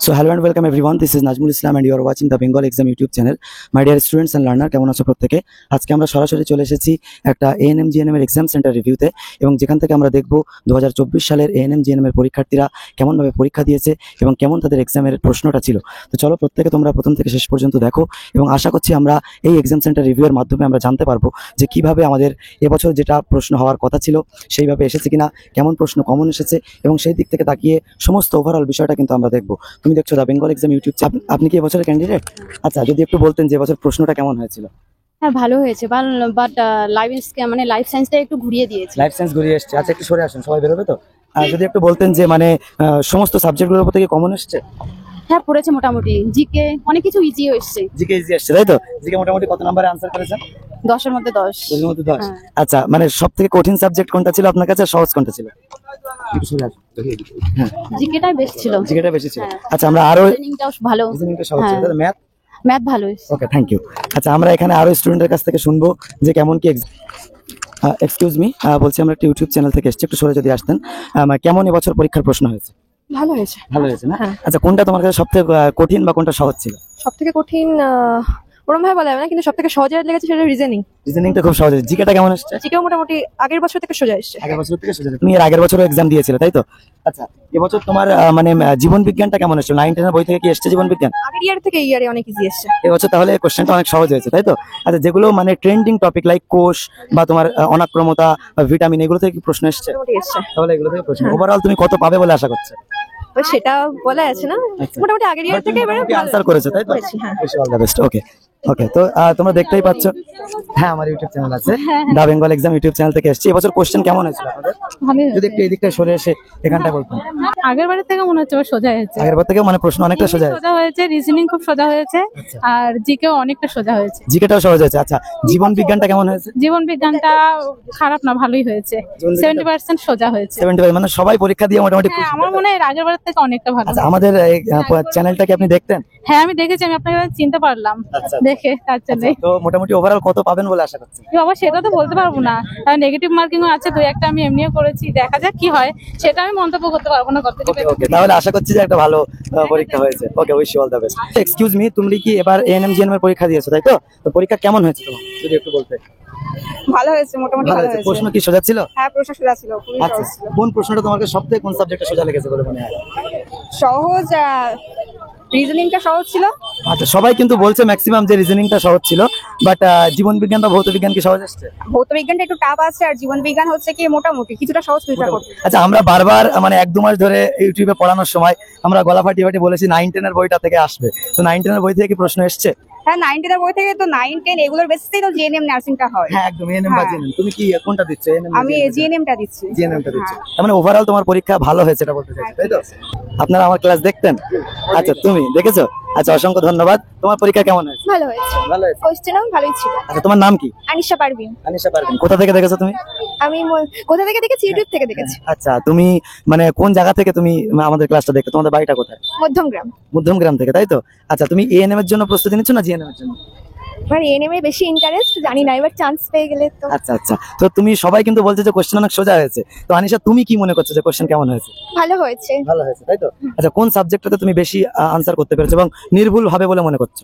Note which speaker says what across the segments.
Speaker 1: So hello and welcome everyone. This is Najmul Islam and you are watching the Bengal Exam YouTube channel. My dear students and learner, কেমন আছো প্রত্যেকে? আজকে আমরা সরাসরি চলে এসেছি একটা এএনএম জিএনএম এর এক্সাম সেন্টার রিভিউতে এবং যেখান থেকে আমরা দেখব 2024 সালের এএনএম জিএনএম এর পরীক্ষার্থীরা কেমন ভাবে পরীক্ষা দিয়েছে এবং কেমন তাদের এক্সামের প্রশ্নটা ছিল। তো চলো প্রত্যেকে তোমরা প্রথম থেকে শেষ পর্যন্ত দেখো এবং আশা করছি আমরা এই এক্সাম সেন্টার রিভিউয়ের মাধ্যমে আমরা জানতে পারবো যে কিভাবে আমাদের এবছর যেটা প্রশ্ন হওয়ার কথা ছিল সেইভাবে এসেছে কিনা, কেমন প্রশ্ন কমন এসেছে এবং সেই দিক থেকে তাকিয়ে সমস্ত ওভারঅল বিষয়টা কিন্তু আমরা দেখব। তুমি দেখছো দা বেঙ্গল এক্সাম ইউটিউব চ্যানেল। আপনি কি এবছরের ক্যান্ডিডেট? আচ্ছা, যদি একটু বলতেন যে এবছর প্রশ্নটা কেমন হয়েছিল।
Speaker 2: হ্যাঁ, ভালো হয়েছে, বাট লাইফ সায়েন্সটা একটু ঘুরিয়ে দিয়েছে।
Speaker 1: লাইফ সায়েন্স ঘুরিয়ে এসছে। আচ্ছা, একটু সরে আসুন, সবাই বেরোবে তো। যদি একটু বলতেন যে সমস্ত সাবজেক্টগুলোর উপর থেকে কমন এসছে।
Speaker 2: হ্যাঁ, পড়েছে মোটামুটি। জিকে অনেক কিছু ইজি এসছে।
Speaker 1: জিকে ইজি এসছে, তাই তো? জিকে মোটামুটি কত নম্বরে আনসার করেছেন?
Speaker 2: 10-এর মধ্যে 10।
Speaker 1: 10-এর মধ্যে 10। আচ্ছা, সবথেকে কঠিন সাবজেক্ট কোনটা ছিল আপনার কাছে, সহজ কোনটা ছিল?
Speaker 2: জিকেটাই বেশি ছিল।
Speaker 1: জিকেটা বেশি ছিল। আচ্ছা, আমরা আরো
Speaker 2: রিজনিংটাও ভালো।
Speaker 1: রিজনিংটা সহজ ছিল।
Speaker 2: ম্যাথ ভালো এসছে।
Speaker 1: ওকে, থ্যাংক ইউ। আচ্ছা, আমরা এখানে আরো স্টুডেন্টের কাছ থেকে শুনবো যে কেমন কি। এক্সকিউজ মি, বলছি আমরা একটা ইউটিউব চ্যানেল থেকে এসেছি, একটু সরে যদি আসতেন। কেমন এবছর পরীক্ষার প্রশ্ন হয়েছে?
Speaker 3: ভালো হয়েছে।
Speaker 1: ভালো হয়েছে না? আচ্ছা, কোনটা তোমার কাছে সবথেকে কঠিন বা কোনটা সহজ ছিল?
Speaker 3: সবথেকে কঠিন ওরকম ভাবে বলা যাবে না, কিন্তু সবথেকে সহজ লেগেছে সেটা
Speaker 1: রিজনিংটা খুব সহজ। জিকেটা কেমন এসেছে?
Speaker 3: জিকেও মোটামুটি আগের বছর থেকে সোজা এসেছে।
Speaker 1: আগের বছর থেকে সোজা। তুমি এর আগের বছরও এক্সাম দিয়েছিলে, তাই তো? আচ্ছা, এবছর তোমার জীবন বিজ্ঞানটা কেমন এসেছে? 9-10 এর বই থেকে কি এসেছে জীবন বিজ্ঞান?
Speaker 3: আগের ইয়ার থেকে এই ইয়ারে অনেক ইজি এসেছে।
Speaker 1: এবছর তাহলে কোশ্চেনটা অনেক সহজ হয়েছে, তাই তো? আচ্ছা, যেগুলো ট্রেন্ডিং টপিক লাইক কোষ বা তোমার অনাক্রমতা বা ভিটামিন, এগুলো থেকে কি প্রশ্ন এসেছে? তাহলে এগুলো থেকে প্রশ্ন। ওভারঅল তুমি কত পাবে বলে আশা করছো?
Speaker 3: সেটা বলা আছে না, মোটামুটি আগের ইয়ার থেকে এবারে
Speaker 1: আনসার করেছে, তাই তো? All the best. Okay okay, তো তোমরা দেখতেই পাচ্ছ, হ্যাঁ আমার ইউটিউব চ্যানেল আছে, the Bengal exam YouTube channel থেকে এসেছি। এবছর কোশ্চেন কেমন হয়েছিল আপনাদের? যদি একটু এদিকটা সরে এসে এখানটা বলতেন।
Speaker 2: আগের বারের থেকে মনে হচ্ছে সোজা হয়েছে।
Speaker 1: আগের বার থেকে প্রশ্ন অনেকটা সোজা
Speaker 2: হয়েছে, রিজনিং খুব সোজা হয়েছে আর জিকেও অনেকটা সোজা হয়েছে।
Speaker 1: জিকেটাও সহজ হয়েছে। আচ্ছা, জীবন বিজ্ঞানটা কেমন হয়েছে?
Speaker 2: জীবন বিজ্ঞানটা খারাপ না, ভালোই হয়েছে। 70% সোজা হয়েছে।
Speaker 1: 70 সবাই পরীক্ষা দিয়ে মোটামুটি।
Speaker 2: আমার মনে হয় আগের বারের থেকে অনেকটা ভালো।
Speaker 1: আচ্ছা, আমাদের চ্যানেলটা কি আপনি দেখতেন?
Speaker 2: হ্যাঁ, আমি দেখেছি, আমি আপনাকে চিনতে পারলাম দেখে, তার জন্য।
Speaker 1: তো মোটামুটি ওভারঅল কত পাবেন বলে আশা করছেন?
Speaker 2: বাবা, সেটা তো বলতে পারবো না, নেগেটিভ মার্কিংও আছে, দুই একটা আমি এমনিও করেছি, দেখা যাক কি হয়, সেটা আমি মন্তব্য করতে পারবো না।
Speaker 1: ওকে, তাহলে আশা করছি যে একটা ভালো পরীক্ষা হয়েছে। Okay, wish you all the best. Excuse me, তুমি কি এবার এএনএম জিএনএম এর পরীক্ষা দিয়েছো, তাই তো? তো পরীক্ষা কেমন হয়েছে তোমার, যদি একটু বলতে?
Speaker 3: ভালো হয়েছে, মোটামুটি ভালো হয়েছে।
Speaker 1: প্রশ্ন কি সোজা ছিল?
Speaker 3: হ্যাঁ, প্রশ্ন সোজা ছিল, খুবই
Speaker 1: আচ্ছা,
Speaker 3: সহজ ছিল।
Speaker 1: কোন প্রশ্নটা তোমার কাছে সবথেকে কোন সাবজেক্টে সোজা লেগেছে বলে মনে হয়?
Speaker 3: সহজ রিজনিংটা সহজ ছিল।
Speaker 1: আচ্ছা, সবাই কিন্তু বলছে ম্যাক্সিমাম যে রিজনিংটা সহজ ছিল, বাট জীবন বিজ্ঞান বা ভৌত বিজ্ঞান কি সহজ আসছে?
Speaker 3: ভৌত বিজ্ঞানটা একটু টাফ আছে আর জীবন বিজ্ঞান হচ্ছে কি মোটামুটি কিছুটা সহজ চেষ্টা করতে।
Speaker 1: আচ্ছা, আমরা বারবার 1-2 মাস ধরে ইউটিউবে পড়ানোর সময় আমরা গলা ফাটিয়ে বলেছি 9-10 এর বইটা থেকে আসবে। তো 9-10 এর বই থেকে কি প্রশ্ন এসছে?
Speaker 3: হ্যাঁ, 9-10 এর বই থেকে তো 9-10 এগুলোর বেসিসেই তো জিএনএম নার্সিংটা হয়।
Speaker 1: হ্যাঁ, একদম এএনএম বা জিএনএম। তুমি কি কোনটা দিচ্ছ? এএনএম?
Speaker 3: আমি জিএনএমটা দিচ্ছি।
Speaker 1: জিএনএমটা দিচ্ছ। তার ওভারঅল তোমার পরীক্ষা ভালো হয়েছে এটা বলতে চাইছো, তাই তো? আপনারা আমার ক্লাস দেখতেন? আচ্ছা, তুমি দেখেছো? আচ্ছা, অসংখ্য ধন্যবাদ। তোমার পরীক্ষা কেমন হয়েছে?
Speaker 3: ভালো হয়েছে।
Speaker 1: ভালো হয়েছে।
Speaker 3: কোশ্চেনও ভালোই ছিল।
Speaker 1: আচ্ছা, তোমার নাম কি?
Speaker 3: আনিশা পারভিন।
Speaker 1: আনিশা পারভিন। কোথা থেকে দেখেছো তুমি?
Speaker 3: আমি কোথা থেকে দেখেছি? ইউটিউব থেকে দেখেছি।
Speaker 1: আচ্ছা, তুমি কোন জায়গা থেকে তুমি আমাদের ক্লাসটা দেখতে? তোমাদের বাড়িটা কোথায়?
Speaker 3: মধ্যমগ্রাম।
Speaker 1: মধ্যমগ্রাম থেকে, তাই তো? আচ্ছা, তুমি এএনএম এর জন্য প্রস্তুতি নিচ্ছ না জিএনএম এর জন্য?
Speaker 3: আমার এএনএম এ বেশি ইন্টারেস্ট, জানি না, এবার চান্স পেয়ে গেলে তো।
Speaker 1: আচ্ছা আচ্ছা, তো তুমি সবাই কিন্তু বলছে যে কোশ্চেন অনেক সোজা হয়েছে। তো আনিশা, তুমি কি মনে করছো যে কোশ্চেন কেমন হয়েছে?
Speaker 3: ভালো হয়েছে।
Speaker 1: ভালো হয়েছে, তাই তো? আচ্ছা, কোন সাবজেক্টটাতে তুমি বেশি আনসার করতে পেরেছো এবং নির্ভুল হবে বলে মনে করছো?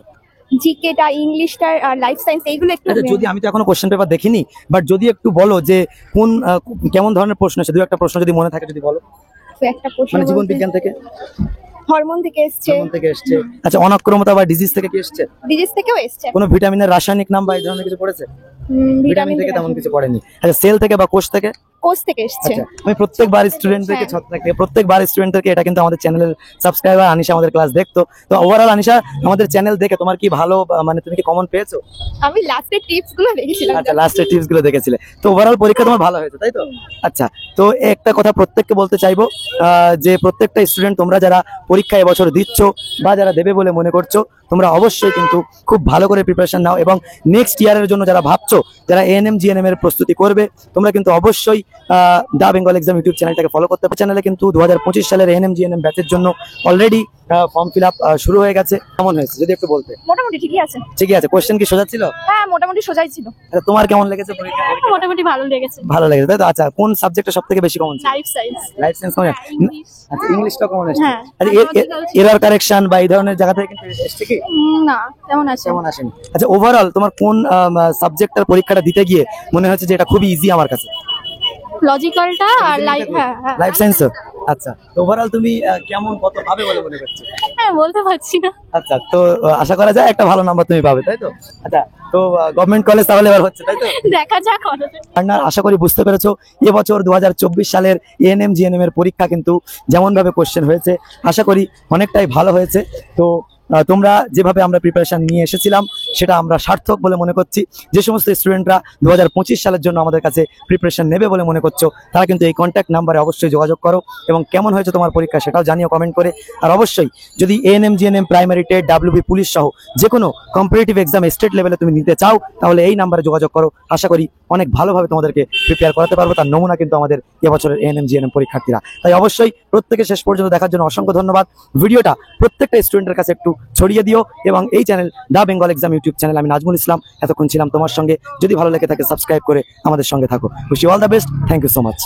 Speaker 3: জিকেটা, ইংলিশটা আর লাইফ সায়েন্স, এইগুলো একটু।
Speaker 1: আচ্ছা, যদি আমি তো এখনো কোশ্চেন পেপার দেখিনি, বাট যদি একটু বলো যে কোন কেমন ধরনের প্রশ্ন আছে, দুই একটা প্রশ্ন যদি মনে থাকে যদি বলো।
Speaker 3: একটা প্রশ্ন
Speaker 1: জীবন বিজ্ঞান থেকে,
Speaker 3: হরমোন থেকে এসেছে।
Speaker 1: হরমোন থেকে এসেছে। আচ্ছা, অনাক্রমতা বা ডিজিজ থেকে কি এসেছে?
Speaker 3: ডিজিজ থেকেও এসেছে।
Speaker 1: কোন ভিটামিনের রাসায়নিক নাম বা এই ধরনের কিছু পড়েছে? ভিটামিন থেকে তেমন কিছু পড়েনি। আচ্ছা, সেল থেকে বা কোষ থেকে?
Speaker 3: কোর্স থেকে এসেছে।
Speaker 1: আমি প্রত্যেকবার স্টুডেন্টদেরকে এটা কিন্তু আমাদের চ্যানেলের সাবস্ক্রাইবার আনিশা আমাদের ক্লাস দেখতো। তো ওভারঅল আনিশা, আমাদের চ্যানেল দেখে তোমার কি ভালো তুমি কি কমন পেয়েছো?
Speaker 3: আমি লাস্টের টিপস গুলো দেখেছিলাম।
Speaker 1: আচ্ছা, লাস্টের টিপস গুলো দেখেছিলে। তো ওভারঅল পরীক্ষা তোমার ভালো হয়েছে, তাই তো? আচ্ছা, তো একটা কথা প্রত্যেককে বলতে চাইবো যে প্রত্যেকটা স্টুডেন্ট তোমরা যারা পরীক্ষা এবছর দিচ্ছ বা যারা দেবে বলে মনে করছো, তোমরা অবশ্যই কিন্তু খুব ভালো করে প্রিপারেশন নাও এবং নেক্সট ইয়ারের জন্য যারা ভাবছো, যারা এএনএম জিএনএম এর প্রস্তুতি করবে, তোমরা কিন্তু অবশ্যই দা বেঙ্গল এক্সাম ইউটিউব চ্যানেলটাকে ফলো করতে পারো। চ্যানেলে কিন্তু 2025 সালের এএনএম জিএনএম ব্যাচের জন্য অলরেডি ফর্ম ফিল আপ শুরু হয়ে গেছে। কেমন হয়েছে যদি একটু বলতে?
Speaker 3: মোটামুটি ঠিকই আছে।
Speaker 1: ঠিকই আছে। কোশ্চেন কি সোজা ছিল?
Speaker 3: হ্যাঁ মোটামুটি সোজাই ছিল।
Speaker 1: আচ্ছা, তোমার কেমন লেগেছে পরীক্ষা?
Speaker 2: মোটামুটি ভালো লেগেছে।
Speaker 1: ভালো লেগেছে তাই তো? আচ্ছা, কোন সাবজেক্টে সব থেকে বেশি কমন ছিল?
Speaker 2: Life science.
Speaker 1: Life science common?
Speaker 2: English.
Speaker 1: আচ্ছা, ইংলিশটা কমন এসেছে।
Speaker 2: হ্যাঁ।
Speaker 1: আচ্ছা, এরর কারেকশন বা এই ধরনের জায়গা থেকে কিন্তু এসেছে কি?
Speaker 2: না তেমন আছে।
Speaker 1: কেমন আসেনি? আচ্ছা, ওভারঅল তোমার কোন সাবজেক্টের পরীক্ষাটা দিতে গিয়ে মনে হচ্ছে যে এটা খুবই ইজি আমার কাছে?
Speaker 2: লজিক্যালটা আর লাইফ। হ্যাঁ
Speaker 1: লাইফ সায়েন্স। আচ্ছা, তো ওভারঅল তুমি কেমন কত পাবে বলে মনে করছো?
Speaker 2: হ্যাঁ বলতে পারছি না।
Speaker 1: আচ্ছা, তো আশা করা যায় একটা ভালো নাম্বার তুমি পাবে, তাই তো? আচ্ছা, তো গভর্নমেন্ট কলেজ তাহলে এবার হচ্ছে, তাই তো?
Speaker 2: দেখা যাক কতটা।
Speaker 1: পার্টনার, আশা করি বুঝতে পেরেছো এবছর 2024 সালের এএনএম জিএনএম এর পরীক্ষা কিন্তু যেমন ভাবে কোশ্চেন হয়েছে আশা করি অনেকটাই ভালো হয়েছে। তো তোমরা যেভাবে আমরা প্রিপারেশন নিয়ে এসেছিলাম সেটা আমরা সার্থক বলে মনে করছি। যে সমস্ত স্টুডেন্টরা 2025 সালের জন্য আমাদের কাছে প্রিপারেশন নেবে বলে মনে করছো তারা কিন্তু এই কন্ট্যাক্ট নাম্বারে অবশ্যই যোগাযোগ করো এবং কেমন হয়েছে তোমার পরীক্ষা সেটাও জানিও কমেন্ট করে। আর অবশ্যই যদি ANM GNM primary TET WB police সহ যে কোনো কম্পিটিটিভ এক্সাম স্টেট লেভেলে তুমি নিতে চাও তাহলে এই নাম্বারে যোগাযোগ করো। আশা করি অনেক ভালোভাবে তোমাদেরকে প্রিপেয়ার করাতে পারবো। তার নমুনা কিন্তু আমাদের এবছরের এএনএম জিএনএম পরীক্ষার্থীরা। তাই অবশ্যই প্রত্যেকে শেষ পর্যন্ত দেখার জন্য অসংখ্য ধন্যবাদ। ভিডিওটা প্রত্যেকটা স্টুডেন্টের কাছে একটু ছড়িয়ে দিও এবং এই চ্যানেল দা বেঙ্গল এক্সাম ইউটিউব চ্যানেল, আমি নাজমুল ইসলাম এতক্ষণ ছিলাম তোমার সঙ্গে। যদি ভালো লেগে থাকে সাবস্ক্রাইব করে আমাদের সঙ্গে থাকো। Wish you all the best. Thank you so much.